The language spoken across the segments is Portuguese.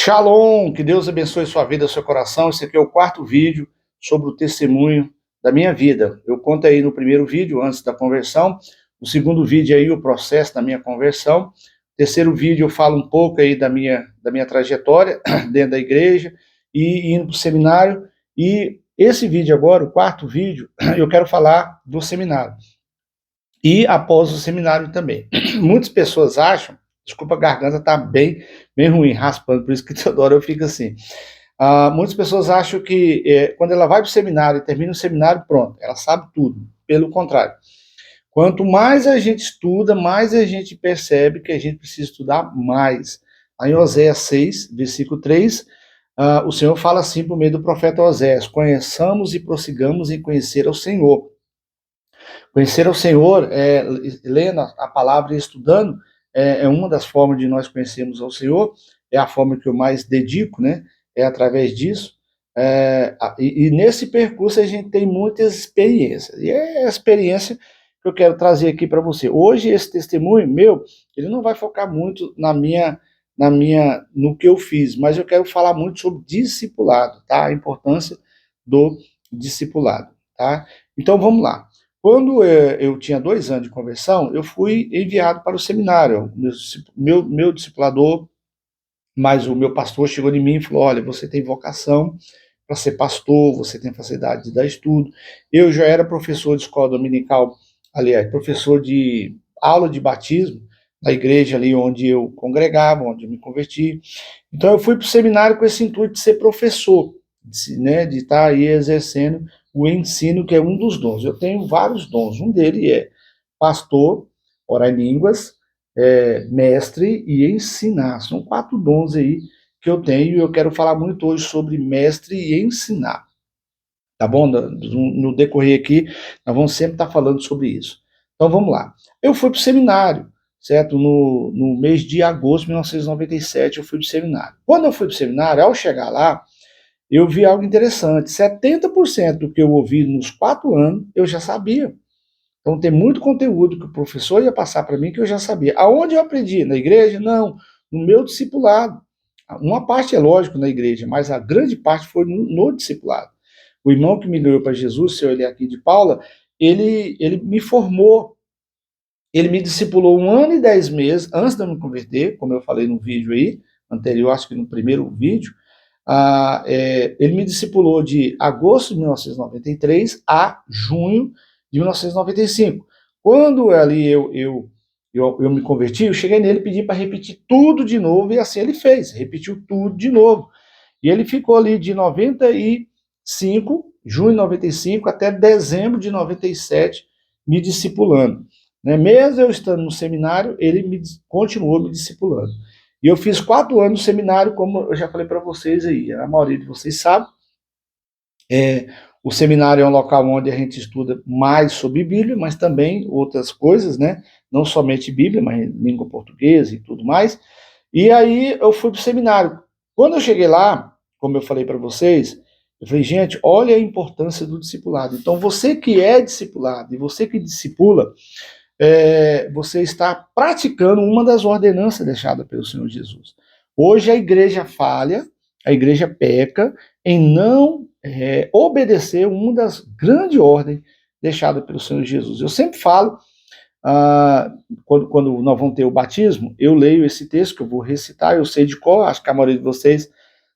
Shalom, que Deus abençoe sua vida, seu coração. Esse aqui é o quarto vídeo sobre o testemunho da minha vida. Eu conto aí no primeiro vídeo, antes da conversão. No segundo vídeo aí, o processo da minha conversão. No terceiro vídeo eu falo um pouco aí da minha trajetória dentro da igreja e indo para o seminário. E esse vídeo agora, o quarto vídeo, eu quero falar do seminário. E após o seminário também. Muitas pessoas acham, desculpa, a garganta tá bem ruim, raspando, por isso que toda hora eu fico assim. Muitas pessoas acham que quando ela vai para o seminário e termina o seminário, pronto, ela sabe tudo. Pelo contrário. Quanto mais a gente estuda, mais a gente percebe que a gente precisa estudar mais. Aí em Oséias 6, versículo 3, o Senhor fala assim por meio do profeta Oséias: conheçamos e prossigamos em conhecer ao Senhor. Conhecer ao Senhor, lendo a palavra e estudando, é uma das formas de nós conhecermos ao Senhor, é a forma que eu mais dedico, né? É através disso. E nesse percurso a gente tem muitas experiências. E é a experiência que eu quero trazer aqui para você. Hoje esse testemunho meu, ele não vai focar muito no que eu fiz, mas eu quero falar muito sobre discipulado, tá? A importância do discipulado, tá? Então vamos lá. Quando eu tinha 2 anos de conversão, eu fui enviado para o seminário. Meu discipulador, mas o meu pastor chegou em mim e falou: olha, você tem vocação para ser pastor, você tem facilidade de dar estudo. Eu já era professor de escola dominical, aliás, professor de aula de batismo, na igreja ali onde eu congregava, onde eu me converti. Então eu fui para o seminário com esse intuito de ser professor, de estar aí exercendo o ensino, que é um dos dons. Eu tenho vários dons. Um deles é pastor, orar em línguas, mestre e ensinar. São 4 dons aí que eu tenho e eu quero falar muito hoje sobre mestre e ensinar. Tá bom? No decorrer aqui, nós vamos sempre estar falando sobre isso. Então vamos lá. Eu fui para o seminário, certo? No mês de agosto de 1997 eu fui para o seminário. Quando eu fui para o seminário, ao chegar lá, eu vi algo interessante. 70% do que eu ouvi nos 4 anos, eu já sabia. Então tem muito conteúdo que o professor ia passar para mim que eu já sabia. Aonde eu aprendi? Na igreja? Não. No meu discipulado. Uma parte é lógico na igreja, mas a grande parte foi no discipulado. O irmão que me ganhou para Jesus, o seu Eliakim de Paula, ele me formou, ele me discipulou 1 ano e 10 meses antes de eu me converter, como eu falei no vídeo aí, anterior, acho que no primeiro vídeo. Ele me discipulou de agosto de 1993 a junho de 1995. Quando ali eu me converti, eu cheguei nele e pedi para repetir tudo de novo, e assim ele fez, repetiu tudo de novo. E ele ficou ali de 95, junho de 95, até dezembro de 97, me discipulando. Né? Mesmo eu estando no seminário, ele continuou me discipulando. E eu fiz 4 anos no seminário, como eu já falei para vocês aí, a maioria de vocês sabe. O seminário é um local onde a gente estuda mais sobre Bíblia, mas também outras coisas, né? Não somente Bíblia, mas língua portuguesa e tudo mais. E aí eu fui para o seminário. Quando eu cheguei lá, como eu falei para vocês, eu falei, gente, olha a importância do discipulado. Então, você que é discipulado e você que discipula, você está praticando uma das ordenanças deixadas pelo Senhor Jesus. Hoje a igreja falha, a igreja peca em não obedecer uma das grandes ordens deixadas pelo Senhor Jesus. Eu sempre falo, quando nós vamos ter o batismo, eu leio esse texto que eu vou recitar, eu sei de cor, acho que a maioria de vocês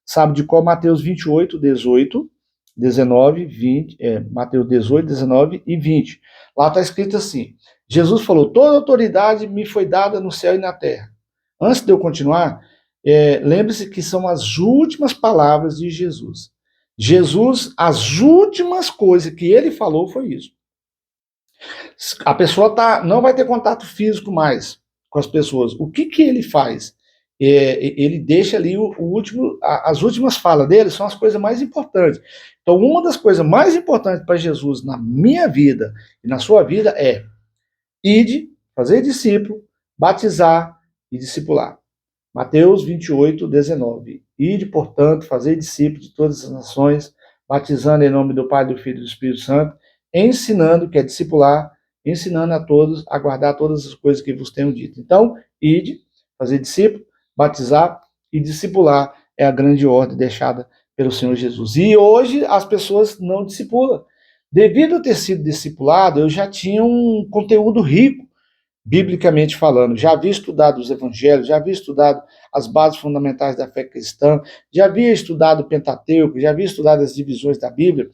sabe de cor, Mateus 28, 18, 19, 20, Mateus 18, 19 e 20. Lá está escrito assim: Jesus falou, toda autoridade me foi dada no céu e na terra. Antes de eu continuar, lembre-se que são as últimas palavras de Jesus. Jesus, as últimas coisas que ele falou foi isso. A pessoa não vai ter contato físico mais com as pessoas. O que ele faz? Ele deixa ali as últimas falas dele são as coisas mais importantes. Então, uma das coisas mais importantes para Jesus na minha vida e na sua vida é ide, fazer discípulo, batizar e discipular. Mateus 28, 19. Ide, portanto, fazer discípulo de todas as nações, batizando em nome do Pai, do Filho e do Espírito Santo, ensinando, que é discipular, ensinando a todos a guardar todas as coisas que vos tenho dito. Então, ide, fazer discípulo, batizar e discipular é a grande ordem deixada pelo Senhor Jesus. E hoje as pessoas não discipulam. Devido a ter sido discipulado, eu já tinha um conteúdo rico, biblicamente falando. Já havia estudado os evangelhos, já havia estudado as bases fundamentais da fé cristã, já havia estudado o Pentateuco, já havia estudado as divisões da Bíblia,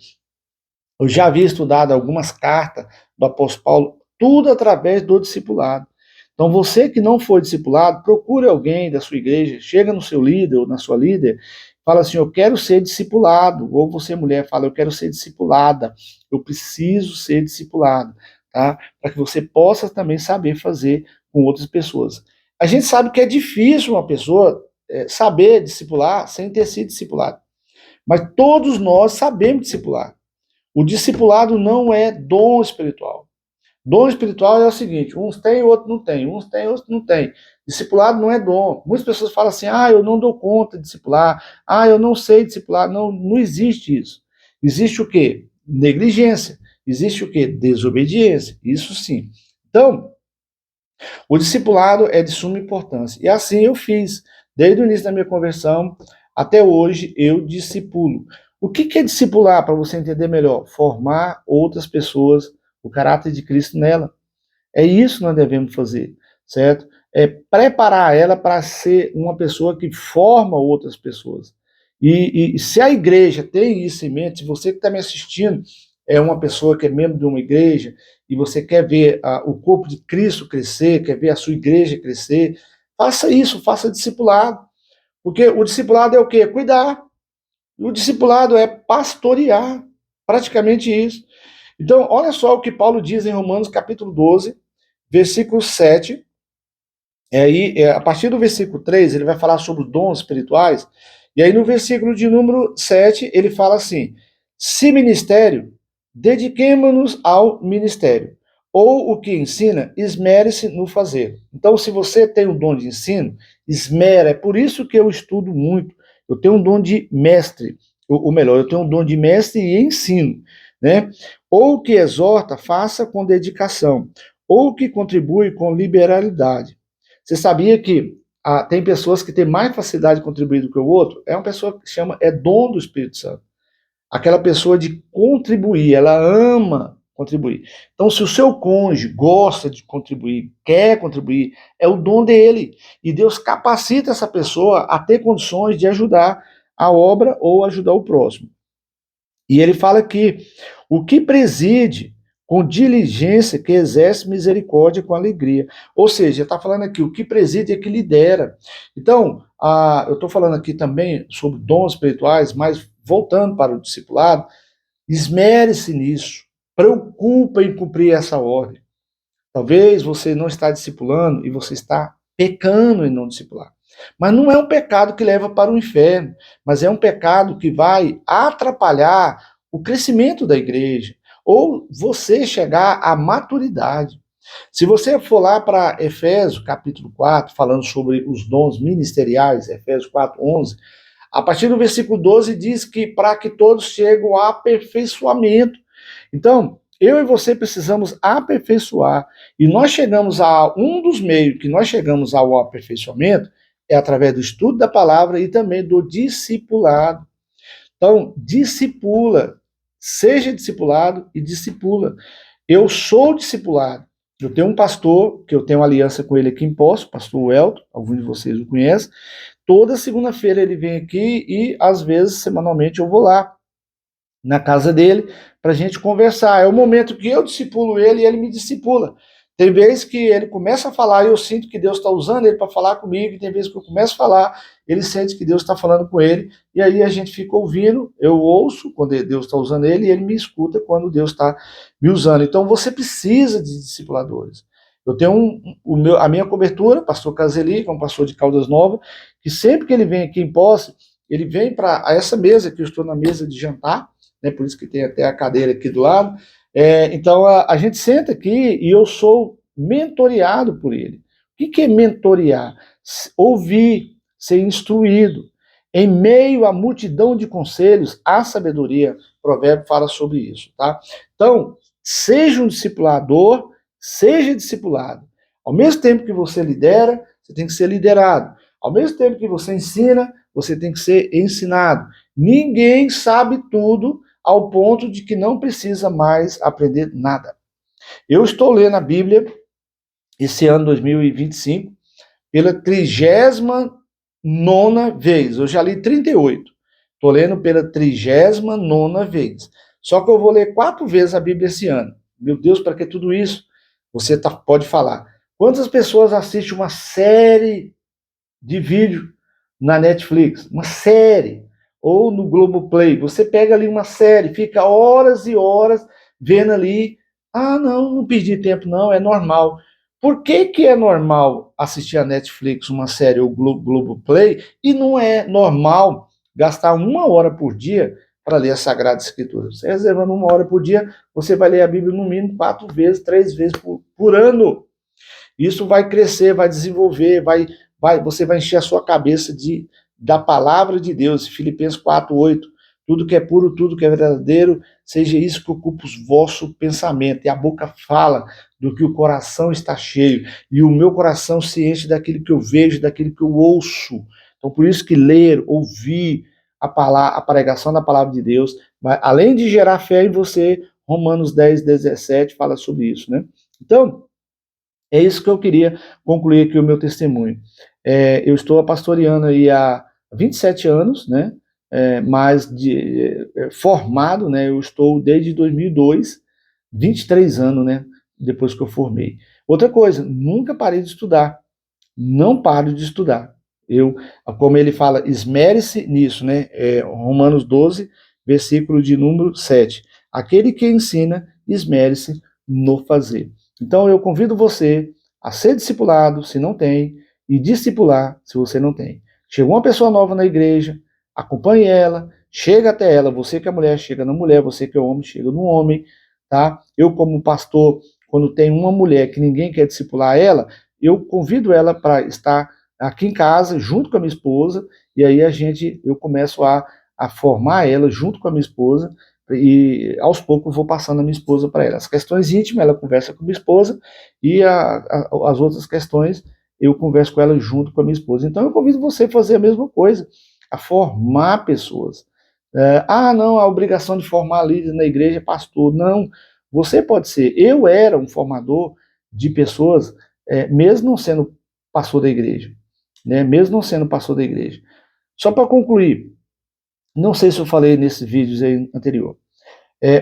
eu já havia estudado algumas cartas do apóstolo Paulo, tudo através do discipulado. Então, você que não foi discipulado, procure alguém da sua igreja, chega no seu líder ou na sua líder, fala assim, eu quero ser discipulado. Ou você, mulher, fala, eu quero ser discipulada. Eu preciso ser discipulado, tá? Para que você possa também saber fazer com outras pessoas. A gente sabe que é difícil uma pessoa saber discipular sem ter sido discipulado. Mas todos nós sabemos discipular. O discipulado não é dom espiritual. Dom espiritual é o seguinte, uns têm, outros não têm, uns têm, outros não têm. Discipulado não é dom. Muitas pessoas falam assim, eu não dou conta de discipular, eu não sei discipular. Não, não existe isso. Existe o quê? Negligência. Existe o quê? Desobediência. Isso sim. Então, o discipulado é de suma importância. E assim eu fiz. Desde o início da minha conversão até hoje, eu discipulo. O que é discipular, para você entender melhor? Formar outras pessoas, o caráter de Cristo nela. É isso que nós devemos fazer, certo? É preparar ela para ser uma pessoa que forma outras pessoas. E se a igreja tem isso em mente, se você que está me assistindo é uma pessoa que é membro de uma igreja e você quer ver o corpo de Cristo crescer, quer ver a sua igreja crescer, faça isso, faça discipulado. Porque o discipulado é o quê? Cuidar. O discipulado é pastorear, praticamente isso. Então, olha só o que Paulo diz em Romanos capítulo 12, versículo 7. Aí, a partir do versículo 3, ele vai falar sobre os dons espirituais. E aí, no versículo de número 7, ele fala assim: se ministério, dediquemo-nos ao ministério. Ou o que ensina, esmere-se no fazer. Então, se você tem um dom de ensino, esmera. É por isso que eu estudo muito. Eu tenho um dom de mestre, ou melhor, eu tenho um dom de mestre e ensino, né? Ou o que exorta, faça com dedicação. Ou o que contribui com liberalidade. Você sabia que tem pessoas que têm mais facilidade de contribuir do que o outro? É uma pessoa que chama, é dom do Espírito Santo. Aquela pessoa de contribuir, ela ama contribuir. Então, se o seu cônjuge gosta de contribuir, quer contribuir, é o dom dele. E Deus capacita essa pessoa a ter condições de ajudar a obra ou ajudar o próximo. E ele fala que o que preside com diligência, que exerce misericórdia com alegria. Ou seja, está falando aqui, o que preside é que lidera. Então, eu estou falando aqui também sobre dons espirituais, mas voltando para o discipulado, esmere-se nisso, preocupa em cumprir essa ordem. Talvez você não está discipulando e você está pecando em não discipular. Mas não é um pecado que leva para o inferno, mas é um pecado que vai atrapalhar o crescimento da igreja, ou você chegar à maturidade. Se você for lá para Efésios, capítulo 4, falando sobre os dons ministeriais, Efésios 4, 11, a partir do versículo 12 diz que para que todos cheguem ao aperfeiçoamento. Então, eu e você precisamos aperfeiçoar. E nós chegamos a um dos meios que nós chegamos ao aperfeiçoamento é através do estudo da palavra e também do discipulado. Então, discipula, seja discipulado e discipula. Eu sou discipulado. Eu tenho um pastor, que eu tenho uma aliança com ele aqui em Poços, o pastor Welton, alguns de vocês o conhecem. Toda segunda-feira ele vem aqui e, às vezes, semanalmente eu vou lá na casa dele para a gente conversar. É o momento que eu discipulo ele e ele me discipula. Tem vezes que ele começa a falar e eu sinto que Deus está usando ele para falar comigo, e tem vezes que eu começo a falar, ele sente que Deus está falando com ele, e aí a gente fica ouvindo, eu ouço quando Deus está usando ele, e ele me escuta quando Deus está me usando. Então você precisa de discipuladores. Eu tenho a minha cobertura, pastor Caseli, que é um pastor de Caldas Novas, que sempre que ele vem aqui em Posse, ele vem para essa mesa, que eu estou na mesa de jantar, né, por isso que tem até a cadeira aqui do lado. Então a gente senta aqui e eu sou mentoreado por ele. O que é mentorear? Ouvir, ser instruído. Em meio à multidão de conselhos, há sabedoria. O provérbio fala sobre isso, tá? Então, seja um discipulador, seja discipulado. Ao mesmo tempo que você lidera, você tem que ser liderado. Ao mesmo tempo que você ensina, você tem que ser ensinado. Ninguém sabe tudo ao ponto de que não precisa mais aprender nada. Eu estou lendo a Bíblia esse ano 2025 pela 39ª vez. Eu já li 38. Estou lendo pela 39ª vez. Só que eu vou ler 4 vezes a Bíblia esse ano. Meu Deus, para que tudo isso? Você pode falar. Quantas pessoas assistem uma série de vídeo na Netflix? Uma série. Ou no Globoplay. Você pega ali uma série, fica horas e horas vendo ali. Ah, não perdi tempo, não, é normal. Por que é normal assistir a Netflix, uma série ou Globoplay, e não é normal gastar 1 hora por dia para ler a Sagrada Escritura? Você reservando 1 hora por dia, você vai ler a Bíblia no mínimo 4 vezes, 3 vezes por ano. Isso vai crescer, vai desenvolver, você vai encher a sua cabeça da palavra de Deus. Filipenses 4:8. Tudo que é puro, tudo que é verdadeiro, seja isso que ocupa o vosso pensamento. E a boca fala do que o coração está cheio. E o meu coração se enche daquilo que eu vejo, daquilo que eu ouço. Então, por isso que ler, ouvir a pregação da palavra de Deus, além de gerar fé em você, Romanos 10:17 fala sobre isso, né? Então, é isso que eu queria concluir aqui o meu testemunho. Eu estou pastoreando aí há 27 anos, né? Mas formado, né? Eu estou desde 2002, 23 anos, né? Depois que eu formei. Outra coisa, nunca parei de estudar. Não paro de estudar. Como ele fala, esmere-se nisso, né? Romanos 12, versículo de número 7. Aquele que ensina, esmere-se no fazer. Então eu convido você a ser discipulado, se não tem, e discipular, se você não tem. Chegou uma pessoa nova na igreja, acompanhe ela, chega até ela, você que é mulher, chega na mulher, você que é homem, chega no homem, tá? Eu como pastor, quando tem uma mulher que ninguém quer discipular ela, eu convido ela para estar aqui em casa, junto com a minha esposa, e aí eu começo a formar ela junto com a minha esposa, e aos poucos eu vou passando a minha esposa para ela. As questões íntimas, ela conversa com a minha esposa, e as outras questões eu converso com ela junto com a minha esposa. Então eu convido você a fazer a mesma coisa, a formar pessoas. Não, a obrigação de formar líderes na igreja é pastor. Não, você pode ser. Eu era um formador de pessoas, mesmo não sendo pastor da igreja, né? Mesmo não sendo pastor da igreja. Só para concluir, não sei se eu falei nesses vídeos aí anterior.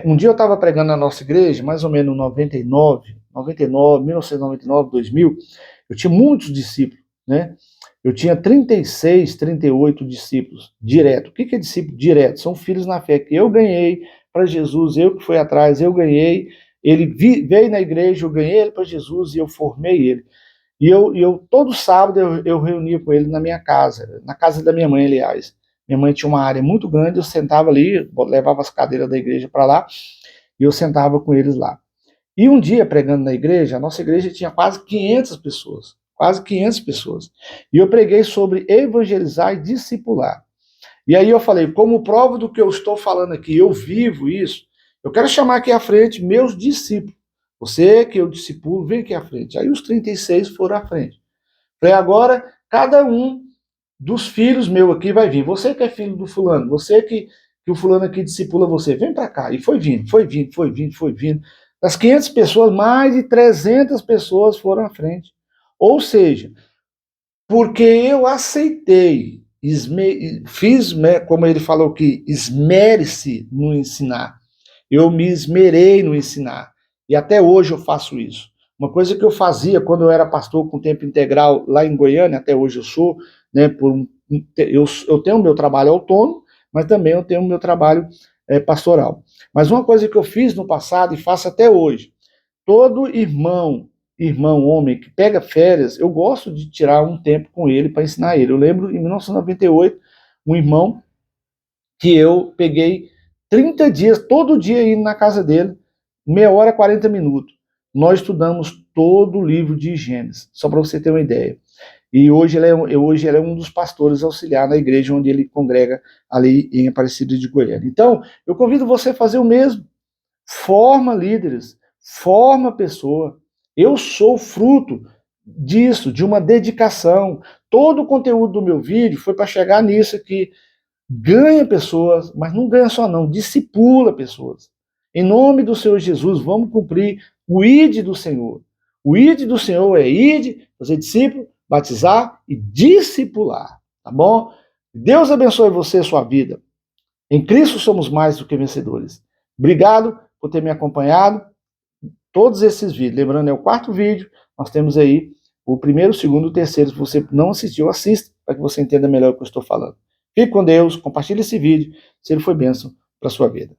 Um dia eu estava pregando na nossa igreja, mais ou menos em 1999, 2000, eu tinha muitos discípulos, né? Eu tinha 36, 38 discípulos direto. O que é discípulo direto? São filhos na fé que eu ganhei para Jesus, eu que fui atrás, eu ganhei. Ele veio na igreja, eu ganhei ele para Jesus e eu formei ele. E eu todo sábado eu reunia com ele na minha casa, na casa da minha mãe, aliás. Minha mãe tinha uma área muito grande, eu sentava ali, levava as cadeiras da igreja para lá, e eu sentava com eles lá. E um dia, pregando na igreja, a nossa igreja tinha quase 500 pessoas, quase 500 pessoas. E eu preguei sobre evangelizar e discipular. E aí eu falei, como prova do que eu estou falando aqui, eu vivo isso, eu quero chamar aqui à frente meus discípulos. Você que eu discipulo, vem aqui à frente. Aí os 36 foram à frente. Falei, agora, cada um dos filhos meu aqui vai vir. Você que é filho do fulano, você que o fulano aqui discipula você, vem para cá. E foi vindo, foi vindo, foi vindo, foi vindo. Das 500 pessoas, mais de 300 pessoas foram à frente. Ou seja, porque eu aceitei, fiz, como ele falou aqui, esmere-se no ensinar. Eu me esmerei no ensinar. E até hoje eu faço isso. Uma coisa que eu fazia quando eu era pastor com tempo integral lá em Goiânia, até hoje eu sou, né, eu tenho o meu trabalho autônomo, mas também eu tenho o meu trabalho pastoral. Mas uma coisa que eu fiz no passado e faço até hoje, todo irmão homem que pega férias, eu gosto de tirar um tempo com ele para ensinar ele. Eu lembro em 1998, um irmão que eu peguei 30 dias, todo dia indo na casa dele, meia hora, 40 minutos. Nós estudamos todo o livro de Gênesis, só para você ter uma ideia. E hoje ele é um dos pastores auxiliares na igreja onde ele congrega ali em Aparecida de Goiânia. Então, eu convido você a fazer o mesmo. Forma líderes, forma pessoa. Eu sou fruto disso, de uma dedicação. Todo o conteúdo do meu vídeo foi para chegar nisso aqui. Ganha pessoas, mas não ganha só não, discipula pessoas. Em nome do Senhor Jesus, vamos cumprir o ID do Senhor. O ID do Senhor é ID, fazer discípulo, batizar e discipular, tá bom? Deus abençoe você e sua vida. Em Cristo somos mais do que vencedores. Obrigado por ter me acompanhado. Todos esses vídeos, lembrando, é o 4º vídeo, nós temos aí o 1º, 2º, 3º. Se você não assistiu, assista, para que você entenda melhor o que eu estou falando. Fique com Deus, compartilhe esse vídeo, se ele foi bênção para a sua vida.